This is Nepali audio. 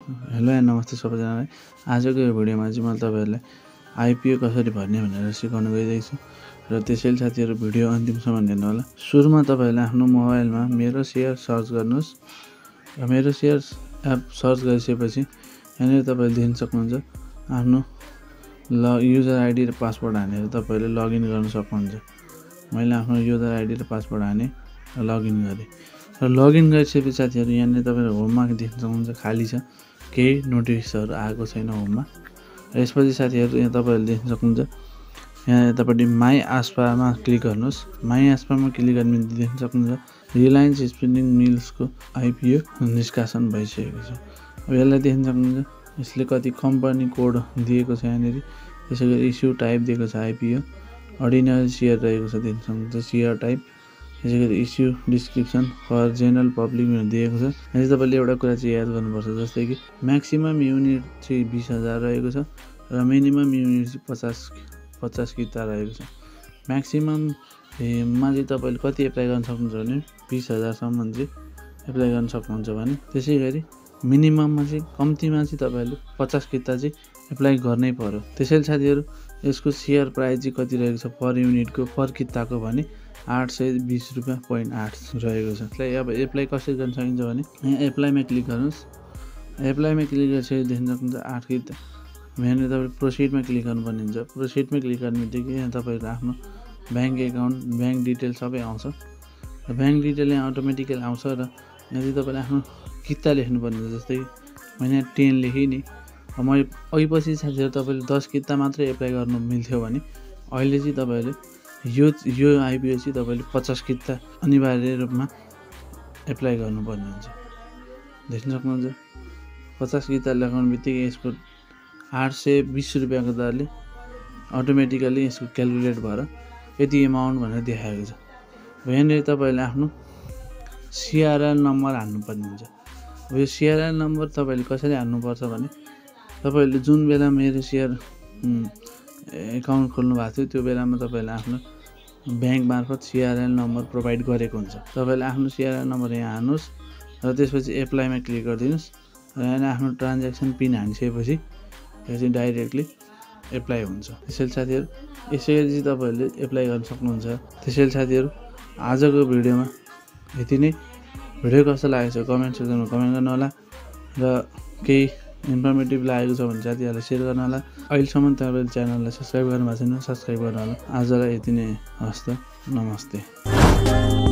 हेलो एन्ड नमस्ते सबैजनालाई। आजको यो भिडियोमा चाहिँ म तपाईहरुलाई आइपिओ कसरी भर्ने भनेर सिकाउन गइरहेको छु र त्यसैले साथीहरु भिडियो अन्तिमसम्म हेर्नु होला। सुरुमा तपाईहरुले आफ्नो मोबाइलमा मेरो शेयर सर्च गर्नुस् र मेरो शेयर एप सर्च गरिसकेपछि यहाँनिर तपाईले देख्न सक्नुहुन्छ आफ्नो युजर आइडी र पासवर्ड हानेर तपाईले लगइन गर्न सक्नुहुन्छ। मैले आफ्नो युजर आइडी र पासवर्ड हाने र लगइन गरे र लगइन गरिसकेपछि साथीहरु यहाँनिर तपाईले होममा देख्न सक्नुहुन्छ खाली छ, केही नोटिफिकेसनहरु आएको छैन होममा। र यसपछि साथीहरु यहाँ तपाईले देख्न सक्नुहुन्छ यहाँ यतापट्टि माई आस्पामा क्लिक गर्नुस्। माई आस्पामा क्लिक गर्ने देख्न सक्नुहुन्छ रिलायन्स स्पिनिङ मिल्सको आइपिओ निष्कासन भइसकेको छ। अब यसलाई देख्न सक्नुहुन्छ यसले कति कम्पनी कोड दिएको छ यहाँनिर। त्यसैगरी इस्यु टाइप दिएको छ आइपिओ, अर्डिनरी शेयर रहेको छ देख्न सक्नुहुन्छ शेयर टाइप। त्यसैगरी issue description for general public दिएको छ। यहाँ तपाईले एउटा कुरा चाहिँ याद गर्नुपर्छ, जस्तै कि म्याक्सिमम युनिट चाहिँ 20,000 रहेको छ र मिनिमम युनिट चाहिँ 50 किता रहेको छ। म्याक्सिमम मा चाहिँ तपाईले कति एप्लाई गर्न सक्नुहुन्छ भने 20,000 सम्म चाहिँ एप्लाई गर्न सक्नुहुन्छ भने, त्यसैगरी मिनिमममा चाहिँ कम्तीमा चाहिँ तपाईले 50 किता चाहिँ एप्लाई गर्नै पर्यो। त्यसैले साथीहरु यसको शेयर प्राइस चाहिँ कति रहेको छ पर युनिटको पर किताको भने 820 रुपैयाँ 0.8 रहेको छ। अब एप्लाई कसरी गर्न सकिन्छ भने यहाँ एप्लाईमा क्लिक गर्नुस्। एप्लाईमा क्लिक गरिसकेपछि देख्न सक्नुहुन्छ 8 किता। यहाँनिर तपाईले प्रोसिडमा क्लिक गर्नुपर्ने हुन्छ। प्रोसिडमा क्लिक गर्ने बित्तिकै यहाँ तपाईको आफ्नो ब्याङ्क एकाउन्ट, ब्याङ्क डिटेल सबै आउँछ र ब्याङ्क डिटेल यहाँ अटोमेटिकली आउँछ र यहाँ चाहिँ तपाईले आफ्नो किता लेख्नुपर्ने हुन्छ। जस्तै मैले यहाँ 10 लेखेँ नि, मैले अघिपछि साथीहरु तपाईले 10 किता मात्रै एप्लाई गर्नु मिल्थ्यो भने अहिले चाहिँ तपाईले यो आइपिओ चाहिँ तपाईले 50 किता अनिवार्य रूपमा एप्लाई गर्नुपर्ने हुन्छ। देख्न सक्नुहुन्छ 50 किता लगाउने बित्तिकै यसको 820 रुपैयाँको दरले अटोमेटिकली यसको क्याल्कुलेट भएर यति अमाउन्ट भनेर देखाएको छ। यहाँनिर तपाईले आफ्नो सिआरएल नम्बर हाल्नुपर्ने हुन्छ। अब यो सिआरएल नम्बर तपाईले कसरी हाल्नुपर्छ भने तपाईले जुन बेला मेरो शेयर एकाउन्ट खोल्नु भएको थियो त्यो बेलामा तपाईले आफ्नो ब्याङ्क मार्फत सिआरएल नम्बर प्रोभाइड गरेको हुन्छ। तपाईले आफ्नो सिआरएल नम्बर यहाँ हाल्नुस् र त्यसपछि एप्लाईमा क्लिक गरिदिनुस् र यहाँ आफ्नो ट्रान्ज्याक्सन पिन हानिसकेपछि यो चाहिँ डाइरेक्टली एप्लाई हुन्छ। त्यसैले साथीहरु यसरी चाहिँ तपाईले एप्लाई गर्न सक्नुहुन्छ। त्यसैले साथीहरु आजको भिडियोमा यति नै। भिडियो कस्तो लागेको छ कमेन्ट सेक्सनमा कमेन्ट गर्नु होला र केही इन्फर्मेटिभ लागेको छ भने साथीहरुलाई शेयर गर्नु होला। अहिलेसम्म तपाईले च्यानललाई सब्स्क्राइब गर्नु भएको छैन, सब्स्क्राइब गर्नु होला। आजलाई यति नै। हस्त नमस्ते।